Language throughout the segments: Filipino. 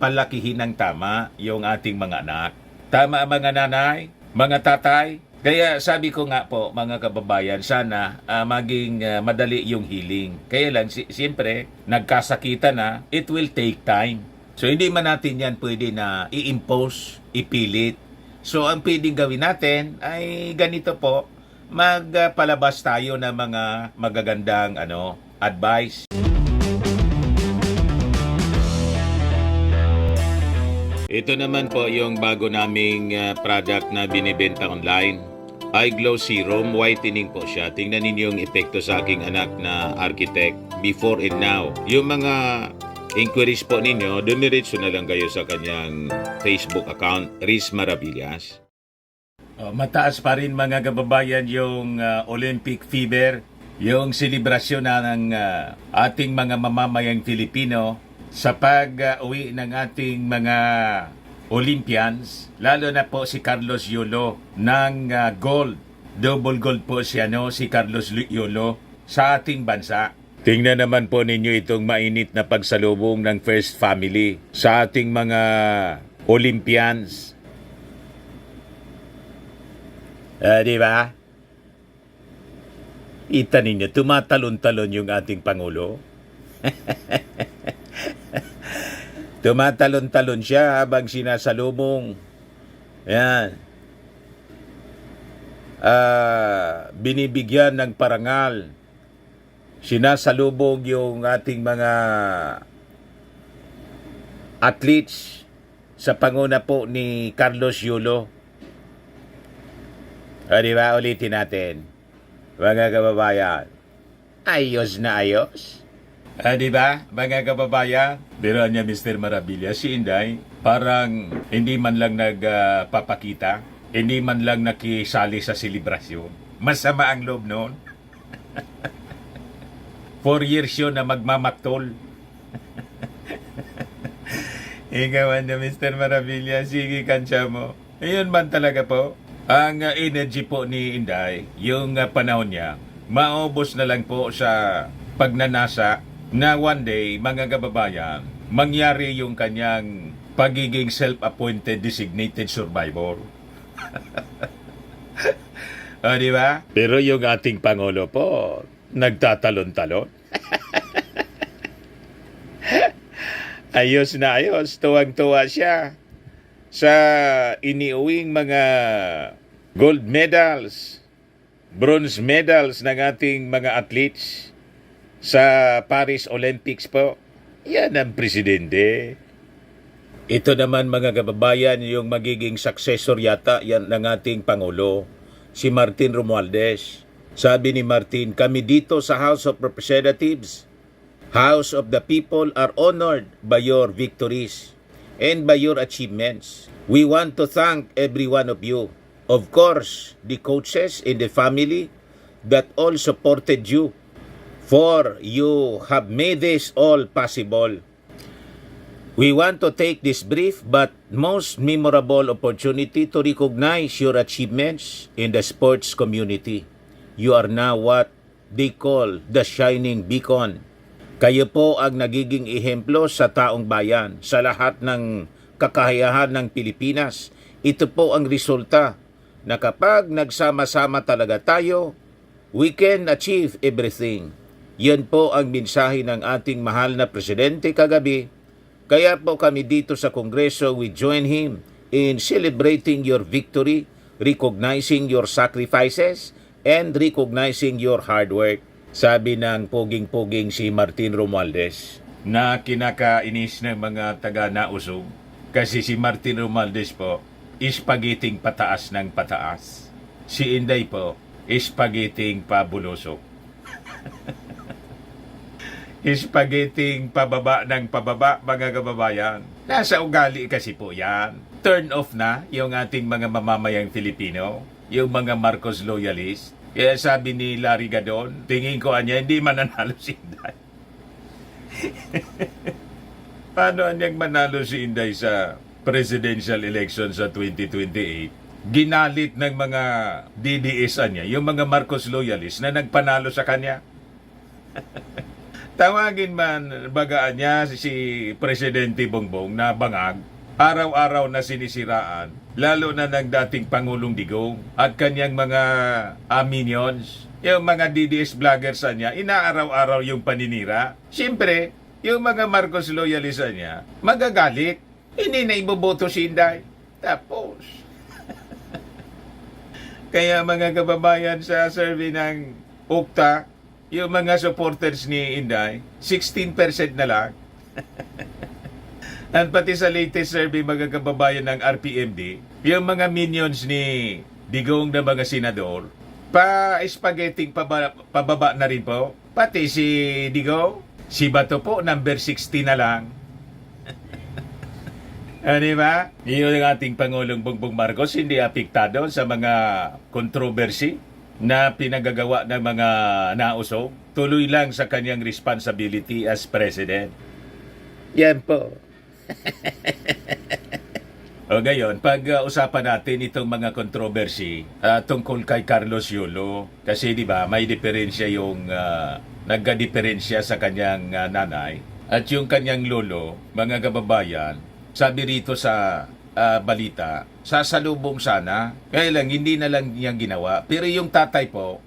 palakihin ng tama yung ating mga anak. Tama mga nanay, mga tatay. Kaya sabi ko nga po mga kababayan, sana maging madali yung healing. Kaya lang siyempre nagkasakitan na, it will take time. So hindi man natin yan pwede na i-impose, ipilit. So ang pwedeng gawin natin ay ganito po, magpalabas tayo ng mga magagandang advice. Ito naman po yung bago naming product na binibenta online. iGlow Serum, whitening po siya. Tingnan ninyo yung epekto sa aking anak na architect before and now. Yung mga inquiries po ninyo, dumiretso na lang kayo sa kanyang Facebook account, Riz Maravillas. Mataas pa rin mga kababayan yung Olympic fever, yung selebrasyon ng ating mga mamamayang Filipino sa pag-uwi ng ating mga Olympians, lalo na po si Carlos Yulo ng gold. Double gold po siya, si Carlos Yulo sa ating bansa. Tingnan naman po ninyo itong mainit na pagsalubong ng First Family sa ating mga Olympians. Di ba? Ita ninyo, tumatalon-talon yung ating Pangulo. Tumatalon-talon siya habang sinasalubong. Yan. Binibigyan ng parangal. Sinasalubong yung ating mga athletes sa panguna po ni Carlos Yulo. Di ba? Ulitin natin. Mga kababayan. Ayos na ayos. Di ba, mga kababayan? Biro niya Mr. Maravillas, si Inday, parang hindi man lang nagpapakita, hindi man lang nakisali sa selebrasyon. Masama ang loob noon. 4 years yun na magmamaktol. Ikaw niya Mr. Maravillas, sige kansya mo. Ayun man talaga po. Ang energy po ni Inday, yung panahon niya, maubos na lang po sa pagnanasa na one day, mga kababayan, mangyari yung kanyang pagiging self-appointed designated survivor. Di ba? Pero yung ating Pangulo po, nagtatalon-talon. Ayos na ayos, tuwang-tuwa siya sa iniuwing mga gold medals, bronze medals ng ating mga athletes sa Paris Olympics po. Yan ang presidente. Ito naman mga kababayan, yung magiging successor yata yan ng ating Pangulo, si Martin Romualdez. Sabi ni Martin, kami dito sa House of Representatives, House of the People are honored by your victories and by your achievements. We want to thank every one of you. Of course, the coaches and the family that all supported you. For you have made this all possible. We want to take this brief but most memorable opportunity to recognize your achievements in the sports community. You are now what they call the shining beacon. Kayo po ang nagiging ehemplo sa taong bayan, sa lahat ng kakayahan ng Pilipinas. Ito po ang resulta na kapag nagsama-sama talaga tayo, we can achieve everything. Yan po ang mensahe ng ating mahal na presidente kagabi. Kaya po kami dito sa Kongreso, we join him in celebrating your victory, recognizing your sacrifices, and recognizing your hard work. Sabi ng poging-poging si Martin Romualdez na kinakainis ng mga taga-Nausog. Kasi si Martin Romualdez po, spaghetting pataas ng pataas. Si Inday po, spaghetting pabulusok. Spaghetting pababa ng pababa, mga kababayan. Nasa ugali kasi po yan. Turn off na yung ating mga mamamayang Filipino, yung mga Marcos loyalist. Kaya sabi ni Larry Gadon, tingin ko anya, hindi mananalo si Inday. Paano anyang manalo si Inday sa presidential election sa 2028? Ginalit ng mga DDS niya, yung mga Marcos loyalist na nagpanalo sa kanya. Tawagin man bagaan niya si Presidente Bongbong na bangag, araw-araw na sinisiraan, lalo na ng dating Pangulong Digong at kanyang mga minions, yung mga DDS vloggers niya, inaaraw-araw yung paninira. Siyempre, yung mga Marcos loyalista niya, magagalit. Hindi na iboboto si Inday. Tapos, kaya mga kababayan sa survey ng UKTA, yung mga supporters ni Inday, 16% na lang. At pati sa latest survey mga kababayan ng RPMD, yung mga minions ni Digong na mga senador, pa-spaghetti pababa na rin po. Pati si Digong, si Bato po, number 60 na lang. Di ba? Yung ating Pangulong Bongbong Marcos hindi apektado sa mga controversy na pinagagawa ng mga nausog. Tuloy lang sa kanyang responsibility as President. Yan po. O ngayon, pag-usapan natin itong mga controversy tungkol kay Carlos Yulo. Kasi di ba, may diferensya yung nagka-diferensya sa kanyang nanay at yung kanyang lolo, mga kababayan. Sabi rito sa balita, sasalubong sana. Kaya lang, hindi na lang niyang ginawa. Pero yung tatay po,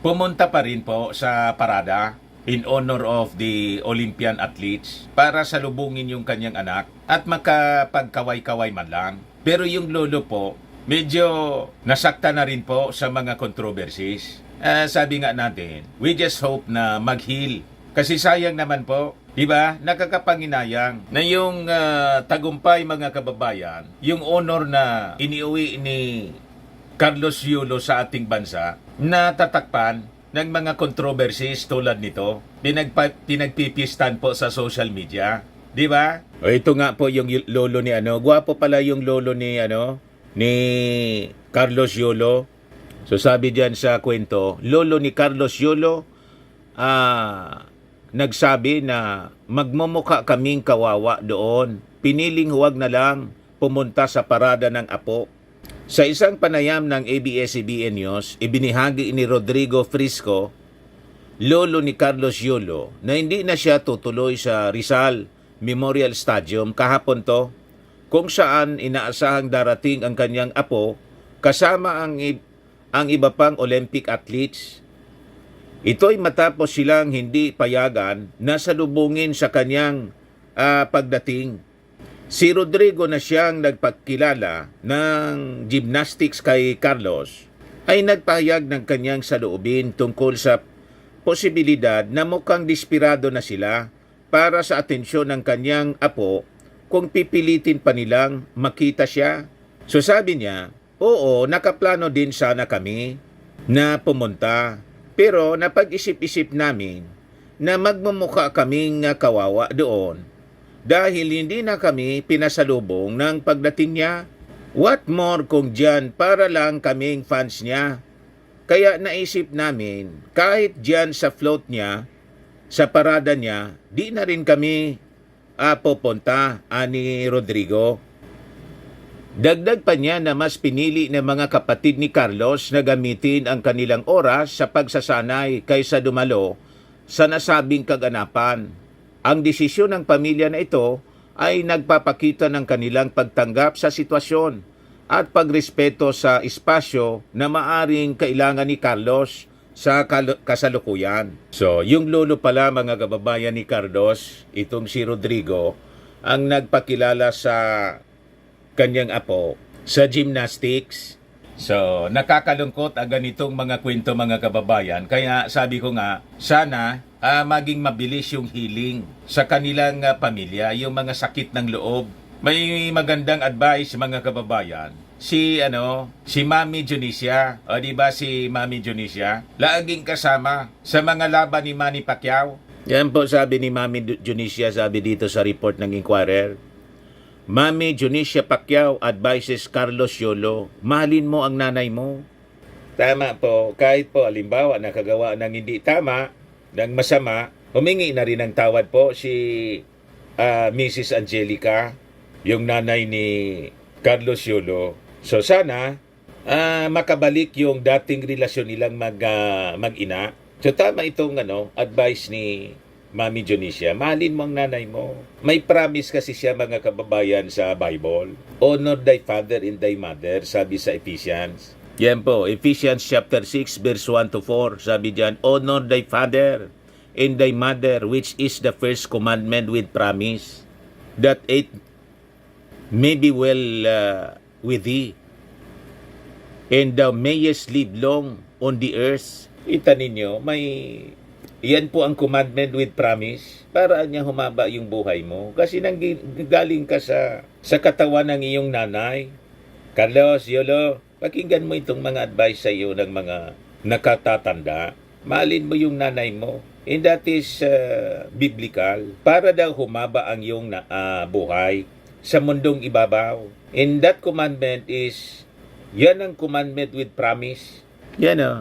pumunta pa rin po sa parada in honor of the Olympian athletes para salubungin yung kanyang anak at makapagkaway-kaway man lang. Pero yung lolo po, medyo nasakta na rin po sa mga controversies. Sabi nga natin, we just hope na mag-heal. Kasi sayang naman po, diba? Nakakapanginayang na yung tagumpay mga kababayan, yung honor na iniuwi ni Carlos Yulo sa ating bansa, na tatakpan ng mga controversies tulad nito, pinagpipistan po sa social media. Diba? O ito nga po yung lolo ni gwapo pala yung lolo ni ni Carlos Yulo. So sabi diyan sa kwento, lolo ni Carlos Yulo, nagsabi na magmumukha kaming kawawa doon. Piniling huwag na lang pumunta sa parada ng apo. Sa isang panayam ng ABS-CBN News, ibinahagi ni Rodrigo Frisco, lolo ni Carlos Yulo, na hindi na siya tutuloy sa Rizal Memorial Stadium kahapon to, kung saan inaasahang darating ang kanyang apo kasama ang iba pang Olympic athletes. Ito'y matapos silang hindi payagan na salubungin sa kanyang pagdating. Si Rodrigo na siyang nagpakilala ng gymnastics kay Carlos ay nagpahayag ng kanyang saloobin tungkol sa posibilidad na mukhang desperado na sila para sa atensyon ng kanyang apo kung pipilitin pa nilang makita siya. So sabi niya, oo, nakaplano din sana kami na pumunta. Pero napag-isip-isip namin na magmumukha kaming kawawa doon dahil hindi na kami pinasalubong ng pagdating niya. What more kung diyan para lang kaming fans niya. Kaya naisip namin kahit diyan sa float niya, sa parada niya, di na rin kami pupunta, ani Rodrigo. Dagdag pa niya na mas pinili ng mga kapatid ni Carlos na gamitin ang kanilang oras sa pagsasanay kaysa dumalo sa nasabing kaganapan. Ang desisyon ng pamilya na ito ay nagpapakita ng kanilang pagtanggap sa sitwasyon at pagrespeto sa espasyo na maaring kailangan ni Carlos sa kasalukuyan. So, yung lolo pala mga kababayan ni Carlos, itong si Rodrigo, ang nagpakilala sa kanyang apo sa gymnastics. So, nakakalungkot ang ganitong mga kwento mga kababayan. Kaya sabi ko nga, sana maging mabilis yung healing sa kanilang pamilya, yung mga sakit ng loob. May magandang advice mga kababayan. Si Mami Junicia, o di ba si Mami Junicia, laging kasama sa mga laban ni Manny Pacquiao. Yan po sabi ni Mami Junicia, sabi dito sa report ng Inquirer. Mami Junicia Pacquiao advises Carlos Yulo, mahalin mo ang nanay mo. Tama po, kahit po alimbawa nakagawa ng hindi tama, ng masama, humingi na rin ng tawad po si Mrs. Angelica, yung nanay ni Carlos Yulo. So sana makabalik yung dating relasyon nilang mag-ina. So tama itong advice ni Mami Jonicia. Mahalin mo ang nanay mo. May promise kasi siya mga kababayan sa Bible. Honor thy father and thy mother, sabi sa Ephesians. Yan po, Ephesians chapter 6 verse 1 to 4. Sabi diyan, honor thy father and thy mother, which is the first commandment with promise, that it may be well with thee, and thou mayest live long on the earth. Kita ninyo, yan po ang commandment with promise para niya humaba yung buhay mo. Kasi galing ka sa katawan ng iyong nanay. Carlos, Yolo, pakinggan mo itong mga advice sa iyo ng mga nakatatanda. Mahalin mo yung nanay mo. And that is biblical. Para daw humaba ang iyong buhay sa mundong ibabaw. And that commandment is, yan ang commandment with promise. Yan o.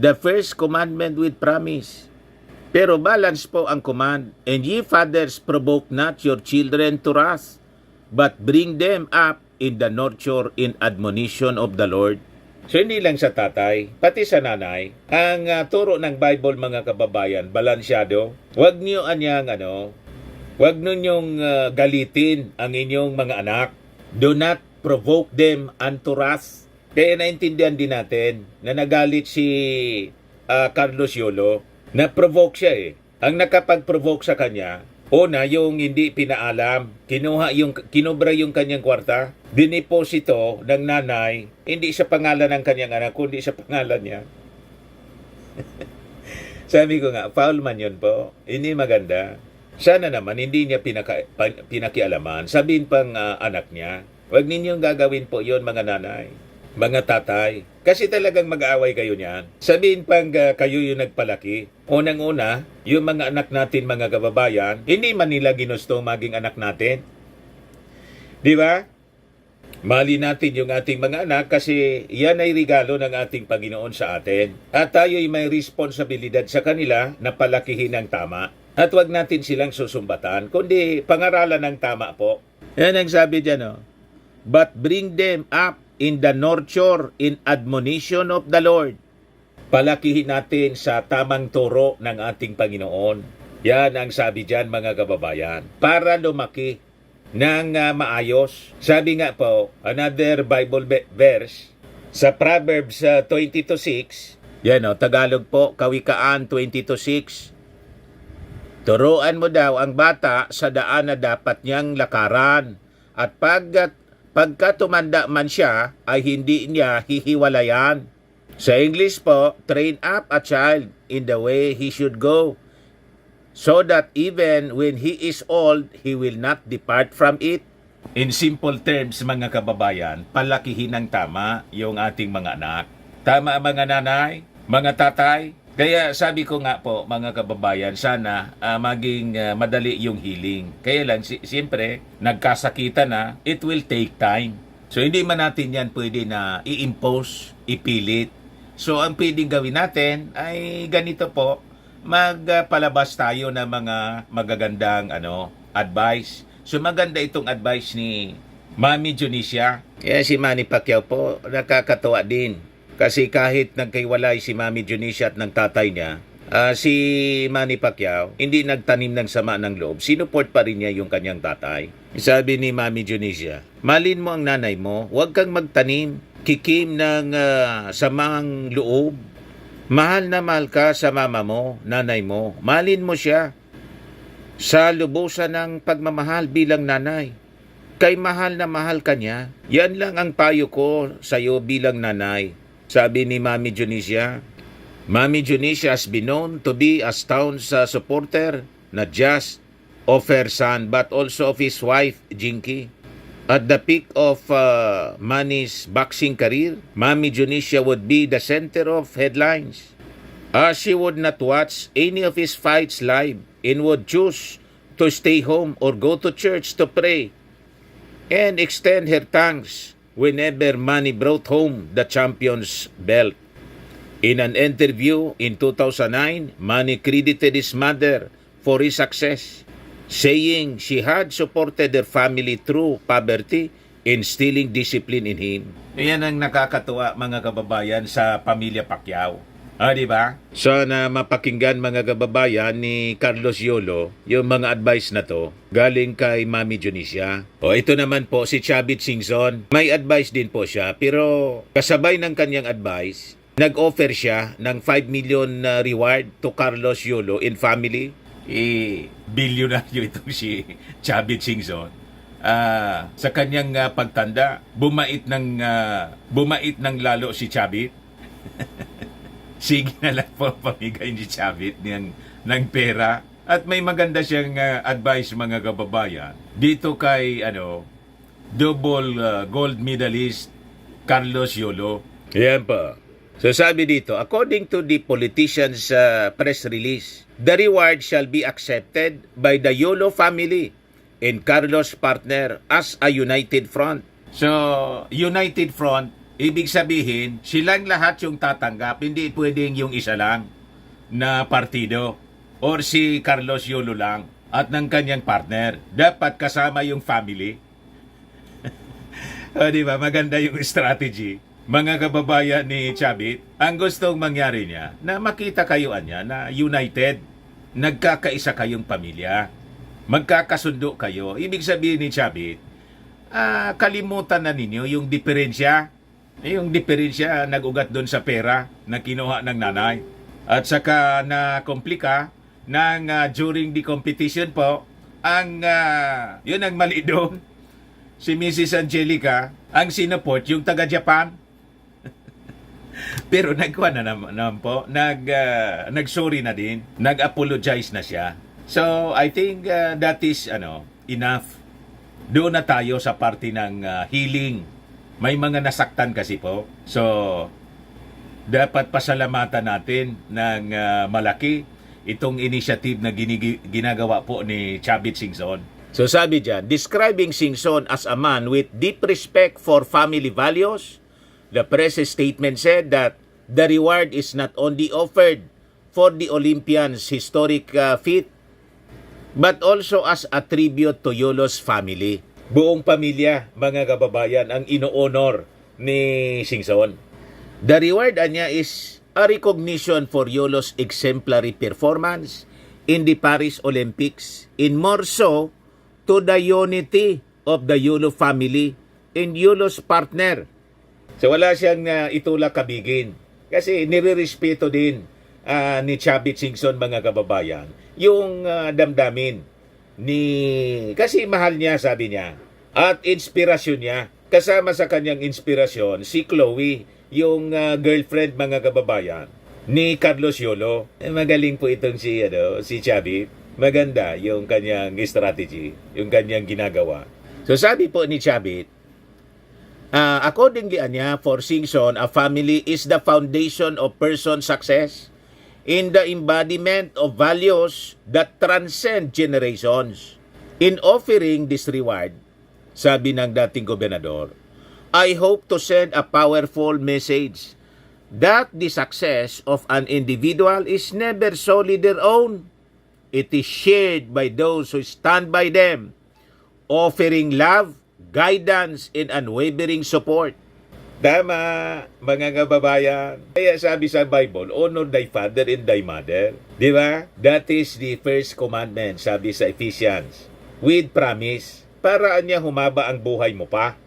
The first commandment with promise. Pero balance po ang command. And ye fathers, provoke not your children to wrath, but bring them up in the nurture and admonition of the Lord. So hindi lang sa tatay, pati sa nanay, ang turo ng Bible mga kababayan, balansyado. Huwag niyo huwag ninyong galitin ang inyong mga anak. Do not provoke them unto wrath. Kaya naintindihan din natin na nagalit si Carlos Yolo, na-provoke siya eh. Ang nakapag-provoke sa kanya, una, yung hindi pinaalam, kinubra yung kanyang kwarta, diniposito ng nanay, hindi sa pangalan ng kanyang anak, kundi sa pangalan niya. Sabi ko nga, foul man yun po. Hindi maganda. Sana naman hindi niya pinakialaman. Sabihin pang anak niya, huwag ninyong gagawin po yon mga nanay, mga tatay. Kasi talagang mag-aaway kayo niyan. Sabihin pang kayo yung nagpalaki. Unang-una, yung mga anak natin mga kababayan, hindi man nila ginusto maging anak natin. Di ba? Mali natin yung ating mga anak kasi yan ay regalo ng ating Panginoon sa atin. At tayo'y may responsibilidad sa kanila na palakihin ng tama. At wag natin silang susumbatan, kundi pangaralan ng tama po. Yan ang sabi dyan, no? But bring them up in the nurture and admonition of the Lord. Palakihin natin sa tamang turo ng ating Panginoon. Yan ang sabi dyan mga kababayan. Para lumaki ng maayos. Sabi nga po, another Bible verse, sa Proverbs 20:6, yan o, Tagalog po, Kawikaan 20:6, turuan mo daw ang bata sa daan na dapat niyang lakaran, at pagka tumanda man siya, ay hindi niya hihiwalayan. Sa English po, train up a child in the way he should go, so that even when he is old, he will not depart from it. In simple terms, mga kababayan, palakihin ng tama yung ating mga anak. Tama mga nanay, mga tatay. Kaya sabi ko nga po, mga kababayan, sana maging madali yung healing. Kaya lang, siyempre, nagkasakita na, it will take time. So, hindi man natin yan pwede na i-impose, ipilit. So, ang pwedeng gawin natin ay ganito po, magpalabas tayo ng mga magagandang advice. So, maganda itong advice ni Mami Jonicia. Kaya si Manny Pacquiao po, nakakatawa din. Kasi kahit nagkaiwalay si Mami Jonicia at ng tatay niya, si Manny Pacquiao, hindi nagtanim ng sama ng loob. Sinuport pa rin niya yung kanyang tatay. Sabi ni Mami Jonicia, malin mo ang nanay mo, huwag kang magtanim, kikim ng samang loob. Mahal na mahal ka sa mama mo, nanay mo. Malin mo siya sa lubusan ng pagmamahal bilang nanay. Kay mahal na mahal ka niya. Yan lang ang payo ko sa iyo bilang nanay. Sabi ni Mami Jonicia. Mami Jonicia has been known to be a staunch supporter, not just of her son, but also of his wife, Jinky. At the peak of Manny's boxing career, Mami Jonicia would be the center of headlines. She would not watch any of his fights live and would choose to stay home or go to church to pray and extend her thanks whenever Manny brought home the champion's belt. In an interview in 2009, Manny credited his mother for his success, saying she had supported their family through poverty, instilling discipline in him. Yan ang nakakatuwa mga kababayan sa pamilya Pacquiao. Di ba? Sana mapakinggan mga kababayan ni Carlos Yolo yung mga advice na to galing kay Mami Junicia. Ito naman po si Chavit Singson. May advice din po siya pero kasabay ng kanyang advice, nag-offer siya ng 5 million na reward to Carlos Yolo in family. Bilyonaryo itong si Chavit Singson. Sa kanyang pagtanda, bumait ng lalo si Chavit. Sige na lang po pamigay ni Chavit ng pera. At may maganda siyang advice mga kababayan dito kay double gold medalist Carlos Yolo. Yan pa. So sabi dito, according to the politician's press release, the reward shall be accepted by the Yolo family and Carlos partner as a united front. So, united front, ibig sabihin, silang lahat yung tatanggap, hindi pwedeng yung isa lang na partido or si Carlos Yolo lang at ng kanyang partner. Dapat kasama yung family. Di ba? Maganda yung strategy. Mga kababayan ni Chavit, ang gustong mangyari niya, na makita kayo niya na united, nagkakaisa kayong pamilya, magkakasundo kayo. Ibig sabihin ni Chavit, kalimutan na ninyo yung diferensya. Yung diferensya nag-ugat doon sa pera na kinuha ng nanay. At saka na komplika ng during the competition po, yun ang mali doon. Si Mrs. Angelica, ang sinuport yung taga-Japan. Pero nagkuha na naman po, nag-sorry na din, nag-apologize na siya. So, I think that is enough. Doon na tayo sa parte ng healing. May mga nasaktan kasi po. So, dapat pasalamatan natin ng malaki itong initiative na ginagawa po ni Chavit Singson. So, sabi dyan, describing Singson as a man with deep respect for family values, the press statement said that the reward is not only offered for the Olympians' historic feat, but also as a tribute to Yolo's family. Buong pamilya, mga kababayan, ang ino-honor ni Singson. The reward niya is a recognition for Yolo's exemplary performance in the Paris Olympics, and more so to the unity of the Yolo family and Yolo's partner. So wala siyang itulak kabigin. Kasi nire-respeto din ni Chavit Singson, mga kababayan, yung damdamin kasi mahal niya, sabi niya, at inspirasyon niya. Kasama sa kanyang inspirasyon si Chloe, yung girlfriend, mga kababayan, ni Carlos Yolo. Magaling po itong si Chavit. Maganda yung kanyang strategy, yung kanyang ginagawa. So sabi po ni Chavit, accordingly niya, for Singson, a family is the foundation of person's success in the embodiment of values that transcend generations. In offering this reward, sabi ng dating gobernador, I hope to send a powerful message that the success of an individual is never solely their own. It is shared by those who stand by them, offering love, guidance, and unwavering support. Tama, mga kababayan. Kaya sabi sa Bible, honor thy father and thy mother. Di ba? That is the first commandment, sabi sa Ephesians. With promise, para niya humaba ang buhay mo pa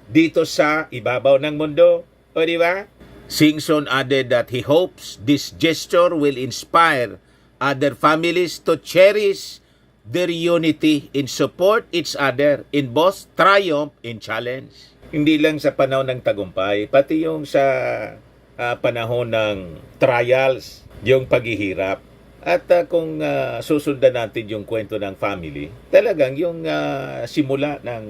dito sa ibabaw ng mundo. O di ba? Singson added that he hopes this gesture will inspire other families to cherish their unity and support each other in both triumph and challenge. Hindi lang sa panahon ng tagumpay, pati yung sa panahon ng trials, yung paghihirap. At kung susundan natin yung kwento ng family, talagang yung simula ng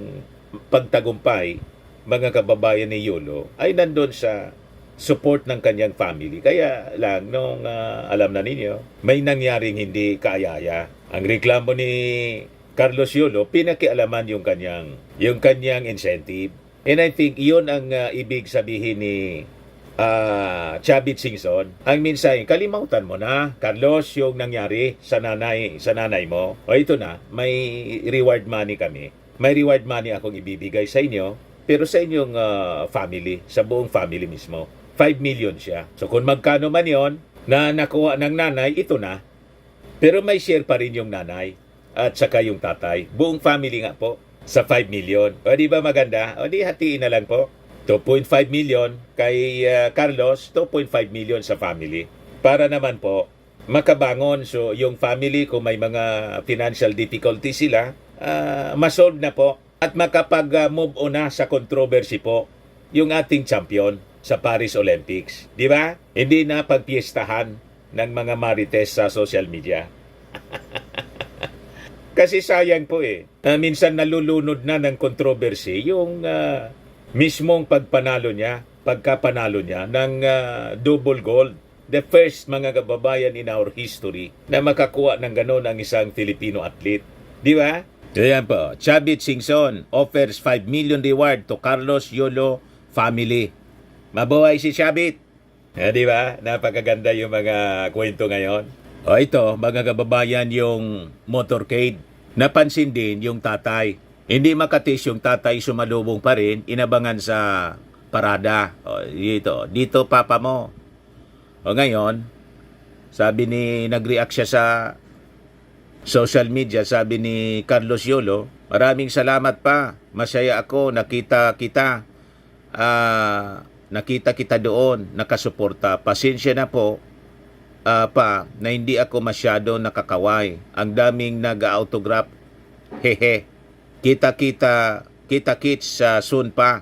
pagtagumpay, mga kababayan ni Yolo, ay nandun sa support ng kanyang family. Kaya lang, nung alam na ninyo, may nangyaring hindi kaayaya. Ang reklamo ni Carlos Yolo, pinakialaman yung kanyang incentive. And I think yun ang ibig sabihin ni Chavit Singson. Ang minsan, kalimutan mo na, Carlos, yung nangyari sa nanay mo. O ito na, may reward money kami. May reward money akong ibibigay sa inyo, pero sa inyong family, sa buong family mismo. 5 million siya. So kung magkano man yon na nakuha ng nanay, ito na. Pero may share pa rin yung nanay at saka yung tatay. Buong family nga po sa 5 million. O di ba maganda? O di hatiin na lang po. 2.5 million kay Carlos, 2.5 million sa family. Para naman po makabangon. So yung family, kung may mga financial difficulty sila, masolve na po. At makapag-move on na sa controversy po yung ating champion sa Paris Olympics. Di ba? Hindi na pagpiestahan ng mga marites sa social media. Kasi sayang po minsan nalulunod na ng controversy yung mismong pagpanalo niya, pagkapanalo niya ng double gold. The first mga kababayan in our history na makakuha ng gano'n ang isang Filipino athlete. Di ba? Ayan po. Chavit Singson offers 5 million reward to Carlos Yolo family. Mabuhay si Chavit. Di ba? Napakaganda yung mga kwento ngayon. O ito, mga kababayan, yung motorcade. Napansin din yung tatay. Hindi makatis yung tatay, sumalubong pa rin, inabangan sa parada. O, dito papa mo. O ngayon, sabi ni, nag-react siya sa social media, sabi ni Carlos Yolo, maraming salamat pa. Masaya ako, nakita kita doon, nakasuporta. Pasensya na po pa na hindi ako masyado nakakaway. Ang daming nag-autograph. Hehe. Kita-kits sa soon pa.